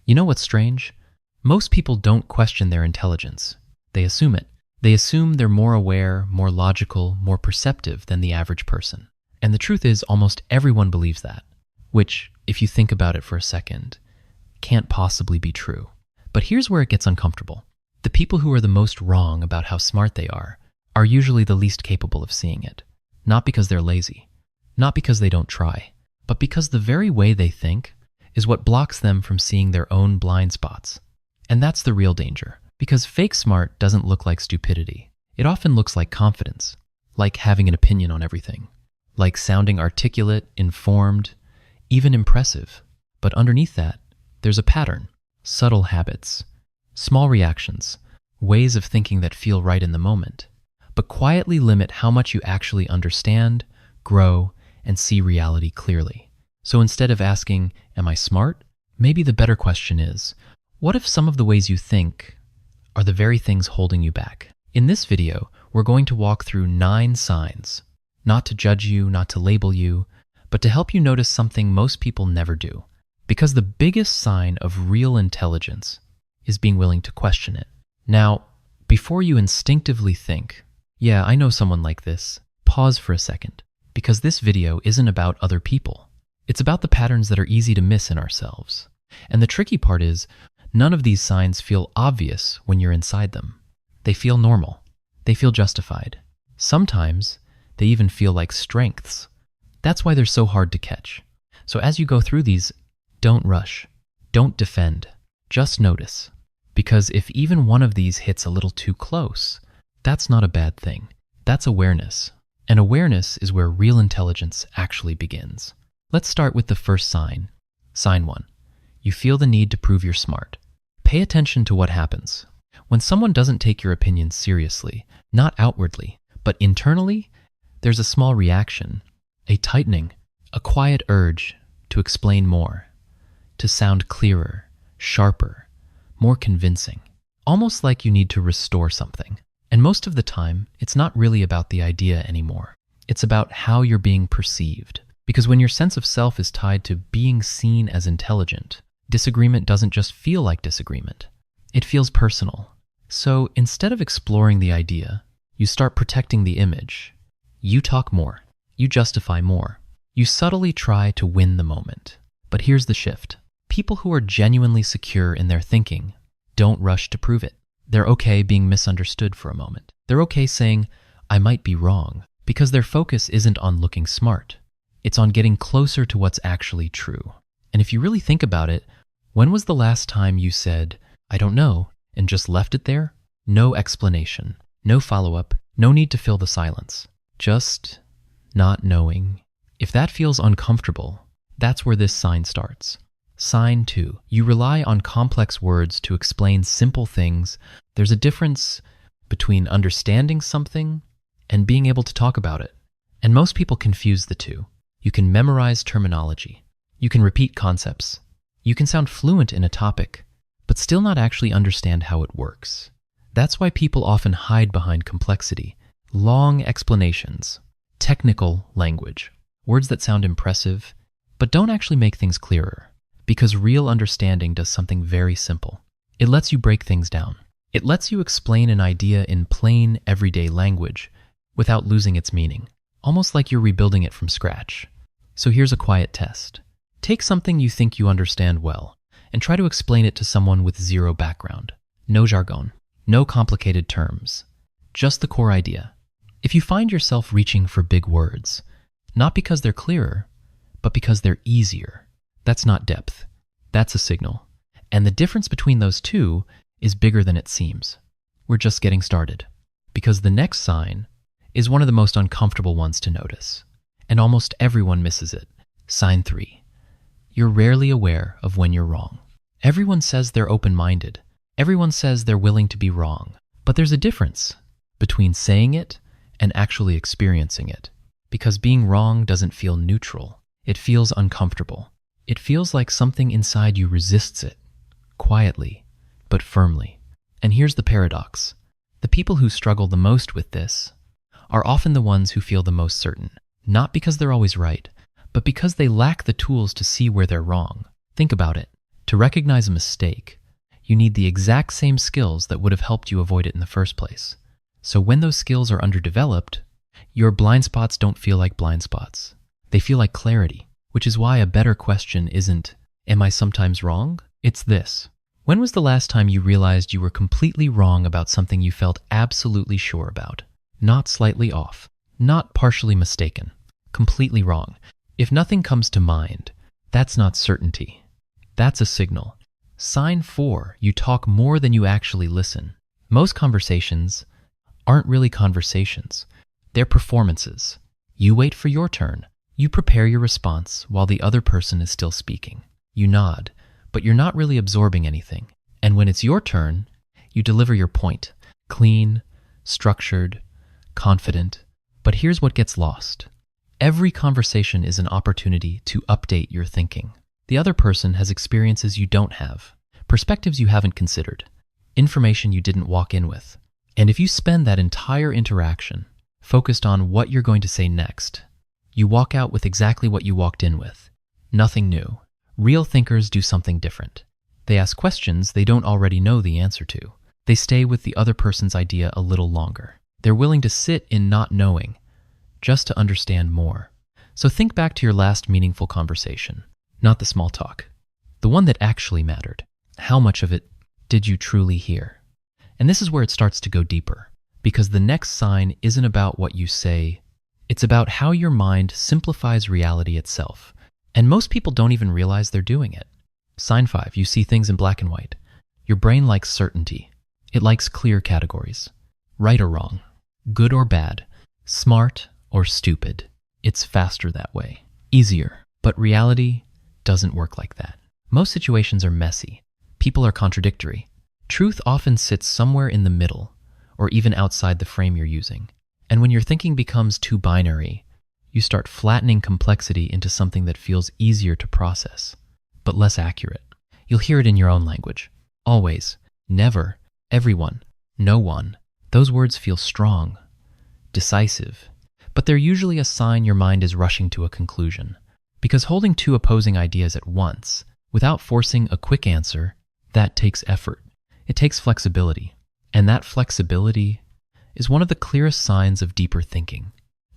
You know what's strange? Most people don't question their intelligence. They assume it. They assume they're more aware, more logical, more perceptive than the average person. And the truth is, almost everyone believes that, which, if you think about it for a second, can't possibly be true. But here's where it gets uncomfortable. The people who are the most wrong about how smart they are usually the least capable of seeing it. Not because they're lazy, not because they don't try, but because the very way they think is what blocks them from seeing their own blind spots. And that's the real danger, because fake smart doesn't look like stupidity. It often looks like confidence, like having an opinion on everything, like sounding articulate, informed, even impressive. But underneath that, there's a pattern, subtle habits, small reactions, ways of thinking that feel right in the moment, but quietly limit how much you actually understand, grow, and see reality clearly. So instead of asking, am I smart? Maybe the better question is, what if some of the ways you think are the very things holding you back? In this video, we're going to walk through 9 signs, not to judge you, not to label you, but to help you notice something most people never do. Because the biggest sign of real intelligence is being willing to question it. Now, before you instinctively think, yeah, I know someone like this, pause for a second, because this video isn't about other people. It's about the patterns that are easy to miss in ourselves. And the tricky part is, none of these signs feel obvious when you're inside them. They feel normal. They feel justified. Sometimes, they even feel like strengths. That's why they're so hard to catch. So as you go through these, don't rush. Don't defend. Just notice. Because if even one of these hits a little too close, that's not a bad thing. That's awareness. And awareness is where real intelligence actually begins. Let's start with the first sign. Sign 1. You feel the need to prove you're smart. Pay attention to what happens. When someone doesn't take your opinion seriously, not outwardly, but internally, there's a small reaction, a tightening, a quiet urge to explain more, to sound clearer, sharper, more convincing, almost like you need to restore something. And most of the time, it's not really about the idea anymore. It's about how you're being perceived. Because when your sense of self is tied to being seen as intelligent, disagreement doesn't just feel like disagreement. It feels personal. So instead of exploring the idea, you start protecting the image. You talk more. You justify more. You subtly try to win the moment. But here's the shift. People who are genuinely secure in their thinking don't rush to prove it. They're okay being misunderstood for a moment. They're okay saying, I might be wrong, because their focus isn't on looking smart. It's on getting closer to what's actually true. And if you really think about it, when was the last time you said, I don't know, and just left it there? No explanation, no follow-up, no need to fill the silence. Just not knowing. If that feels uncomfortable, that's where this sign starts. Sign 2. You rely on complex words to explain simple things. There's a difference between understanding something and being able to talk about it. And most people confuse the two. You can memorize terminology. You can repeat concepts. You can sound fluent in a topic, but still not actually understand how it works. That's why people often hide behind complexity, long explanations, technical language, words that sound impressive, but don't actually make things clearer. Because real understanding does something very simple. It lets you break things down. It lets you explain an idea in plain, everyday language without losing its meaning, almost like you're rebuilding it from scratch. So here's a quiet test. Take something you think you understand well and try to explain it to someone with zero background. No jargon, no complicated terms, just the core idea. If you find yourself reaching for big words, not because they're clearer, but because they're easier, that's not depth. That's a signal. And the difference between those two is bigger than it seems. We're just getting started. Because the next sign is one of the most uncomfortable ones to notice. And almost everyone misses it. Sign 3. You're rarely aware of when you're wrong. Everyone says they're open-minded. Everyone says they're willing to be wrong. But there's a difference between saying it and actually experiencing it. Because being wrong doesn't feel neutral. It feels uncomfortable. It feels like something inside you resists it, quietly, but firmly. And here's the paradox. The people who struggle the most with this are often the ones who feel the most certain, not because they're always right, but because they lack the tools to see where they're wrong. Think about it. To recognize a mistake, you need the exact same skills that would have helped you avoid it in the first place. So when those skills are underdeveloped, your blind spots don't feel like blind spots. They feel like clarity, which is why a better question isn't, "Am I sometimes wrong?" It's this: when was the last time you realized you were completely wrong about something you felt absolutely sure about? Not slightly off, not partially mistaken, completely wrong. If nothing comes to mind, that's not certainty. That's a signal. Sign 4, you talk more than you actually listen. Most conversations aren't really conversations. They're performances. You wait for your turn. You prepare your response while the other person is still speaking. You nod, but you're not really absorbing anything. And when it's your turn, you deliver your point. Clean, structured, confident. But here's what gets lost. Every conversation is an opportunity to update your thinking. The other person has experiences you don't have, perspectives you haven't considered, information you didn't walk in with. And if you spend that entire interaction focused on what you're going to say next, you walk out with exactly what you walked in with. Nothing new. Real thinkers do something different. They ask questions they don't already know the answer to. They stay with the other person's idea a little longer. They're willing to sit in not knowing, just to understand more. So think back to your last meaningful conversation. Not the small talk, the one that actually mattered. How much of it did you truly hear? And this is where it starts to go deeper, because the next sign isn't about what you say, it's about how your mind simplifies reality itself. And most people don't even realize they're doing it. Sign 5, you see things in black and white. Your brain likes certainty. It likes clear categories. Right or wrong, good or bad, smart or stupid. It's faster that way, easier. But reality doesn't work like that. Most situations are messy. People are contradictory. Truth often sits somewhere in the middle, or even outside the frame you're using. And when your thinking becomes too binary, you start flattening complexity into something that feels easier to process, but less accurate. You'll hear it in your own language. Always, never, everyone, no one. Those words feel strong, decisive, but they're usually a sign your mind is rushing to a conclusion. Because holding two opposing ideas at once, without forcing a quick answer, that takes effort. It takes flexibility. And that flexibility is one of the clearest signs of deeper thinking.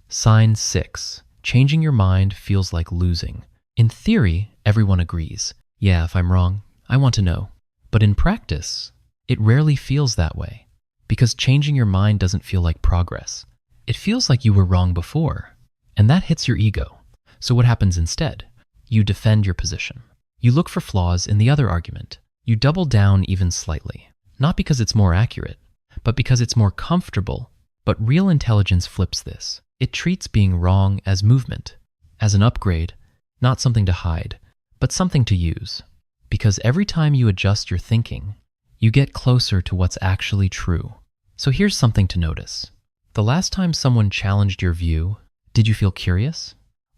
Sign 6, changing your mind feels like losing. In theory, everyone agrees. Yeah, if I'm wrong, I want to know. But in practice, it rarely feels that way. Because changing your mind doesn't feel like progress. It feels like you were wrong before. And that hits your ego. So what happens instead? You defend your position. You look for flaws in the other argument. You double down even slightly. Not because it's more accurate, but because it's more comfortable. But real intelligence flips this. It treats being wrong as movement, as an upgrade, not something to hide, but something to use. Because every time you adjust your thinking, you get closer to what's actually true. So here's something to notice. The last time someone challenged your view, did you feel curious?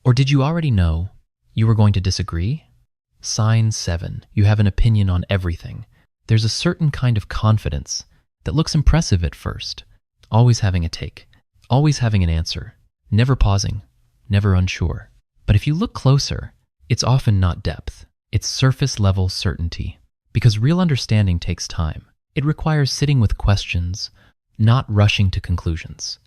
Or did you already know you were going to disagree? Sign 7, you have an opinion on everything. There's a certain kind of confidence that looks impressive at first, always having a take, always having an answer, never pausing, never unsure. But if you look closer, it's often not depth, it's surface-level certainty. Because real understanding takes time. It requires sitting with questions, not rushing to conclusions.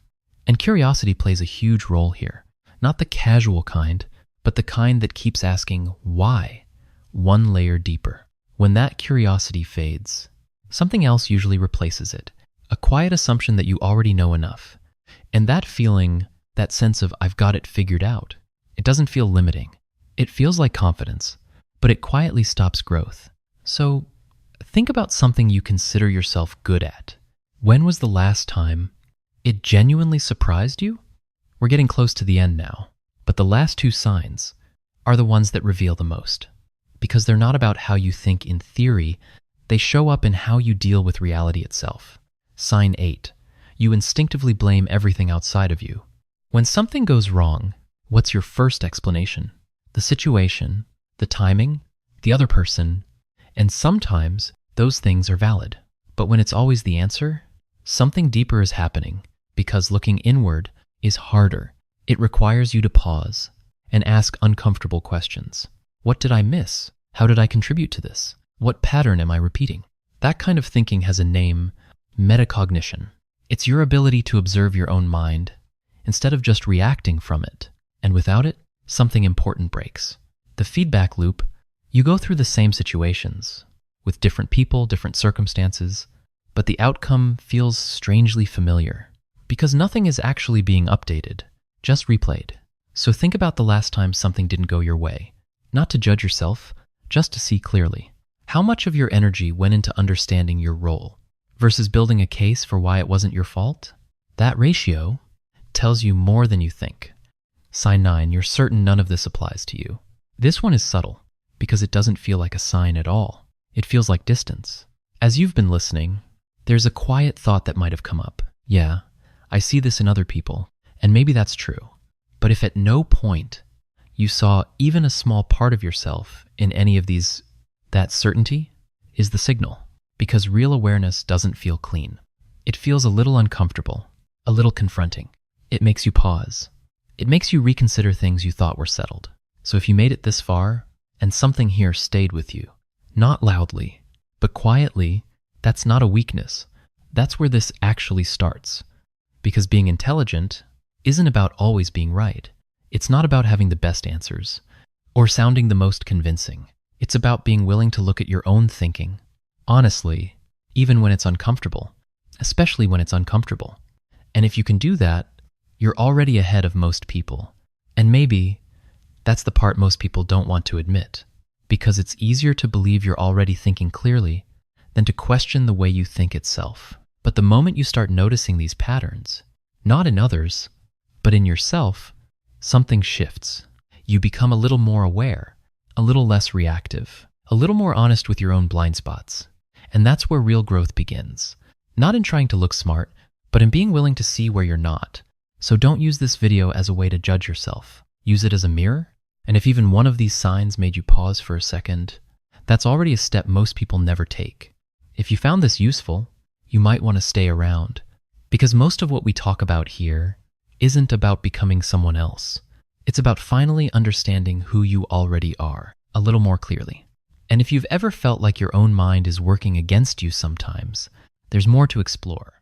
And curiosity plays a huge role here. Not the casual kind, but the kind that keeps asking why, one layer deeper. When that curiosity fades, something else usually replaces it. A quiet assumption that you already know enough. And that feeling, that sense of I've got it figured out, it doesn't feel limiting. It feels like confidence, but it quietly stops growth. So think about something you consider yourself good at. When was the last time it genuinely surprised you? We're getting close to the end now, but the last two signs are the ones that reveal the most. Because they're not about how you think in theory, they show up in how you deal with reality itself. Sign 8, you instinctively blame everything outside of you. When something goes wrong, what's your first explanation? The situation, the timing, the other person, and sometimes those things are valid. But when it's always the answer, something deeper is happening, because looking inward is harder. It requires you to pause and ask uncomfortable questions. What did I miss? How did I contribute to this? What pattern am I repeating? That kind of thinking has a name: metacognition. It's your ability to observe your own mind instead of just reacting from it. And without it, something important breaks. The feedback loop: you go through the same situations with different people, different circumstances, but the outcome feels strangely familiar because nothing is actually being updated, just replayed. So think about the last time something didn't go your way, not to judge yourself, just to see clearly. How much of your energy went into understanding your role versus building a case for why it wasn't your fault? That ratio tells you more than you think. Sign 9, you're certain none of this applies to you. This one is subtle because it doesn't feel like a sign at all. It feels like distance. As you've been listening, there's a quiet thought that might have come up. Yeah, I see this in other people, and maybe that's true. But if at no point you saw even a small part of yourself in any of these, that certainty is the signal. Because real awareness doesn't feel clean. It feels a little uncomfortable, a little confronting. It makes you pause. It makes you reconsider things you thought were settled. So if you made it this far, and something here stayed with you, not loudly, but quietly, that's not a weakness. That's where this actually starts. Because being intelligent isn't about always being right. It's not about having the best answers or sounding the most convincing. It's about being willing to look at your own thinking honestly, even when it's uncomfortable, especially when it's uncomfortable. And if you can do that, you're already ahead of most people. And maybe that's the part most people don't want to admit, because it's easier to believe you're already thinking clearly than to question the way you think itself. But the moment you start noticing these patterns, not in others, but in yourself, something shifts. You become a little more aware, a little less reactive, a little more honest with your own blind spots. And that's where real growth begins. Not in trying to look smart, but in being willing to see where you're not. So don't use this video as a way to judge yourself. Use it as a mirror. And if even one of these signs made you pause for a second, that's already a step most people never take. If you found this useful, you might want to stay around, because most of what we talk about here isn't about becoming someone else. It's about finally understanding who you already are a little more clearly. And if you've ever felt like your own mind is working against you sometimes, there's more to explore.